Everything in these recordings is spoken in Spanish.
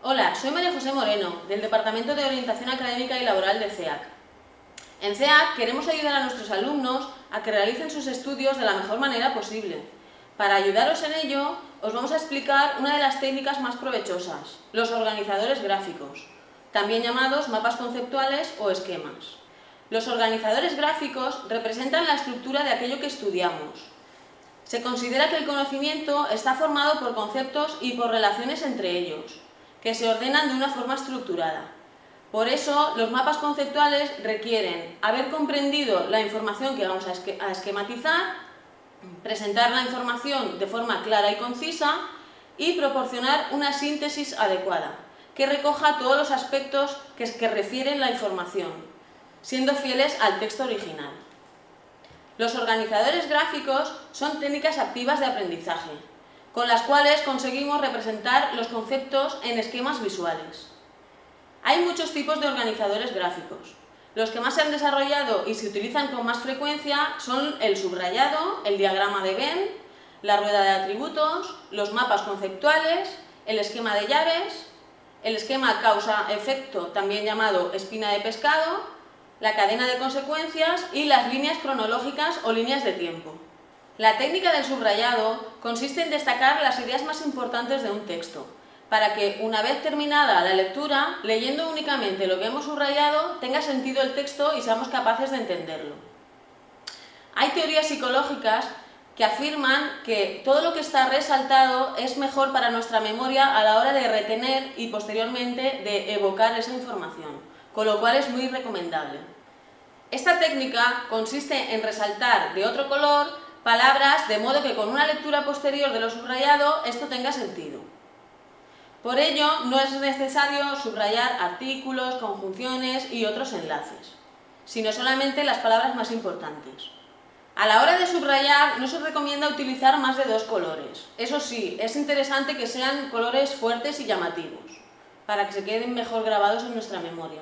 Hola, soy María José Moreno, del Departamento de Orientación Académica y Laboral de CEAC. En CEAC queremos ayudar a nuestros alumnos a que realicen sus estudios de la mejor manera posible. Para ayudaros en ello, os vamos a explicar una de las técnicas más provechosas, los organizadores gráficos, también llamados mapas conceptuales o esquemas. Los organizadores gráficos representan la estructura de aquello que estudiamos. Se considera que el conocimiento está formado por conceptos y por relaciones entre ellos, que se ordenan de una forma estructurada. Por eso, los mapas conceptuales requieren haber comprendido la información que vamos a esquematizar, presentar la información de forma clara y concisa y proporcionar una síntesis adecuada, que recoja todos los aspectos que refieren la información, siendo fieles al texto original. Los organizadores gráficos son técnicas activas de aprendizaje, con las cuales conseguimos representar los conceptos en esquemas visuales. Hay muchos tipos de organizadores gráficos. Los que más se han desarrollado y se utilizan con más frecuencia son el subrayado, el diagrama de Venn, la rueda de atributos, los mapas conceptuales, el esquema de llaves, el esquema causa-efecto, también llamado espina de pescado, la cadena de consecuencias y las líneas cronológicas o líneas de tiempo. La técnica del subrayado consiste en destacar las ideas más importantes de un texto, para que, una vez terminada la lectura, leyendo únicamente lo que hemos subrayado, tenga sentido el texto y seamos capaces de entenderlo. Hay teorías psicológicas que afirman que todo lo que está resaltado es mejor para nuestra memoria a la hora de retener y posteriormente de evocar esa información, con lo cual es muy recomendable. Esta técnica consiste en resaltar de otro color palabras de modo que con una lectura posterior de lo subrayado esto tenga sentido. Por ello, no es necesario subrayar artículos, conjunciones y otros enlaces, sino solamente las palabras más importantes. A la hora de subrayar no se recomienda utilizar más de dos colores. Eso sí, es interesante que sean colores fuertes y llamativos, para que se queden mejor grabados en nuestra memoria.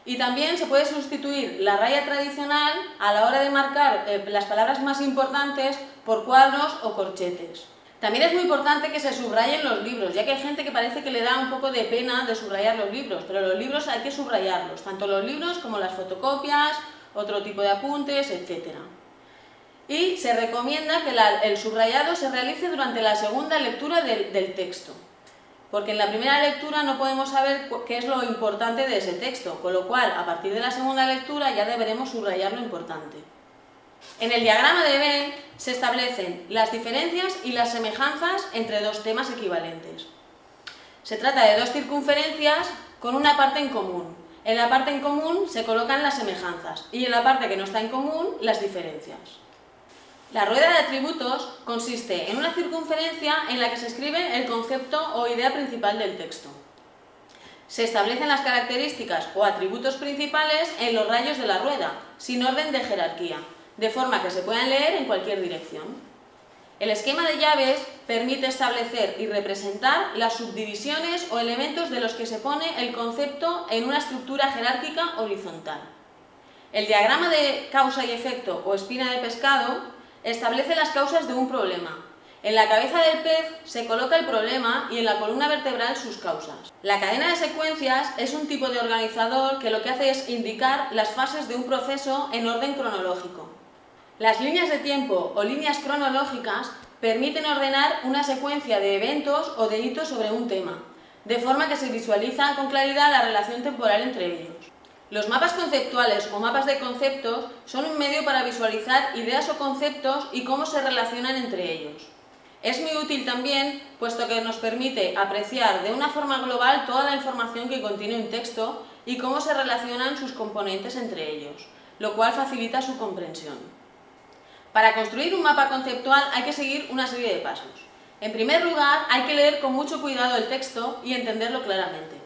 Y también se puede sustituir la raya tradicional a la hora de marcar las palabras más importantes por cuadros o corchetes. También es muy importante que se subrayen los libros, ya que hay gente que parece que le da un poco de pena de subrayar los libros, pero los libros hay que subrayarlos, tanto los libros como las fotocopias, otro tipo de apuntes, etc. Y se recomienda que el subrayado se realice durante la segunda lectura del texto, porque en la primera lectura no podemos saber qué es lo importante de ese texto, con lo cual, a partir de la segunda lectura ya deberemos subrayar lo importante. En el diagrama de Venn se establecen las diferencias y las semejanzas entre dos temas equivalentes. Se trata de dos circunferencias con una parte en común. En la parte en común se colocan las semejanzas y en la parte que no está en común las diferencias. La rueda de atributos consiste en una circunferencia en la que se escribe el concepto o idea principal del texto. Se establecen las características o atributos principales en los rayos de la rueda, sin orden de jerarquía, de forma que se puedan leer en cualquier dirección. El esquema de llaves permite establecer y representar las subdivisiones o elementos de los que se pone el concepto en una estructura jerárquica horizontal. El diagrama de causa y efecto o espina de pescado establece las causas de un problema. En la cabeza del pez se coloca el problema y en la columna vertebral sus causas. La cadena de secuencias es un tipo de organizador que lo que hace es indicar las fases de un proceso en orden cronológico. Las líneas de tiempo o líneas cronológicas permiten ordenar una secuencia de eventos o de hitos sobre un tema, de forma que se visualiza con claridad la relación temporal entre ellos. Los mapas conceptuales o mapas de conceptos son un medio para visualizar ideas o conceptos y cómo se relacionan entre ellos. Es muy útil también, puesto que nos permite apreciar de una forma global toda la información que contiene un texto y cómo se relacionan sus componentes entre ellos, lo cual facilita su comprensión. Para construir un mapa conceptual hay que seguir una serie de pasos. En primer lugar, hay que leer con mucho cuidado el texto y entenderlo claramente.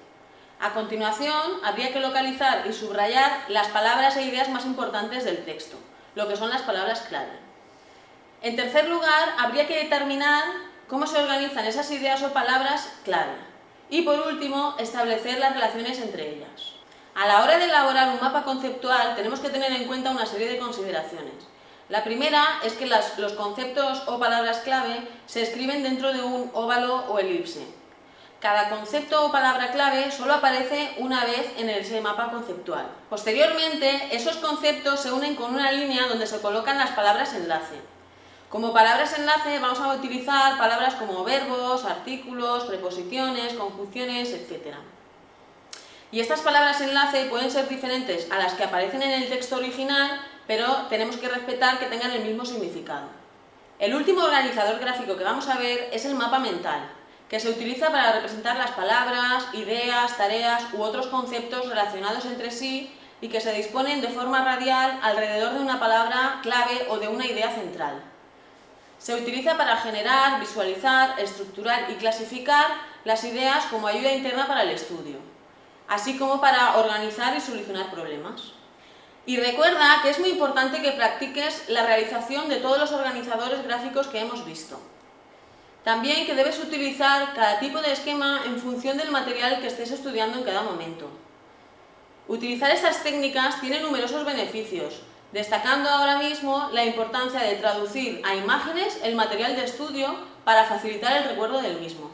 A continuación, habría que localizar y subrayar las palabras e ideas más importantes del texto, lo que son las palabras clave. En tercer lugar, habría que determinar cómo se organizan esas ideas o palabras clave. Y por último, establecer las relaciones entre ellas. A la hora de elaborar un mapa conceptual tenemos que tener en cuenta una serie de consideraciones. La primera es que los conceptos o palabras clave se escriben dentro de un óvalo o elipse. Cada concepto o palabra clave solo aparece una vez en ese mapa conceptual. Posteriormente, esos conceptos se unen con una línea donde se colocan las palabras enlace. Como palabras enlace vamos a utilizar palabras como verbos, artículos, preposiciones, conjunciones, etc. Y estas palabras enlace pueden ser diferentes a las que aparecen en el texto original, pero tenemos que respetar que tengan el mismo significado. El último organizador gráfico que vamos a ver es el mapa mental, que se utiliza para representar las palabras, ideas, tareas u otros conceptos relacionados entre sí y que se disponen de forma radial alrededor de una palabra clave o de una idea central. Se utiliza para generar, visualizar, estructurar y clasificar las ideas como ayuda interna para el estudio, así como para organizar y solucionar problemas. Y recuerda que es muy importante que practiques la realización de todos los organizadores gráficos que hemos visto. También que debes utilizar cada tipo de esquema en función del material que estés estudiando en cada momento. Utilizar estas técnicas tiene numerosos beneficios, destacando ahora mismo la importancia de traducir a imágenes el material de estudio para facilitar el recuerdo del mismo.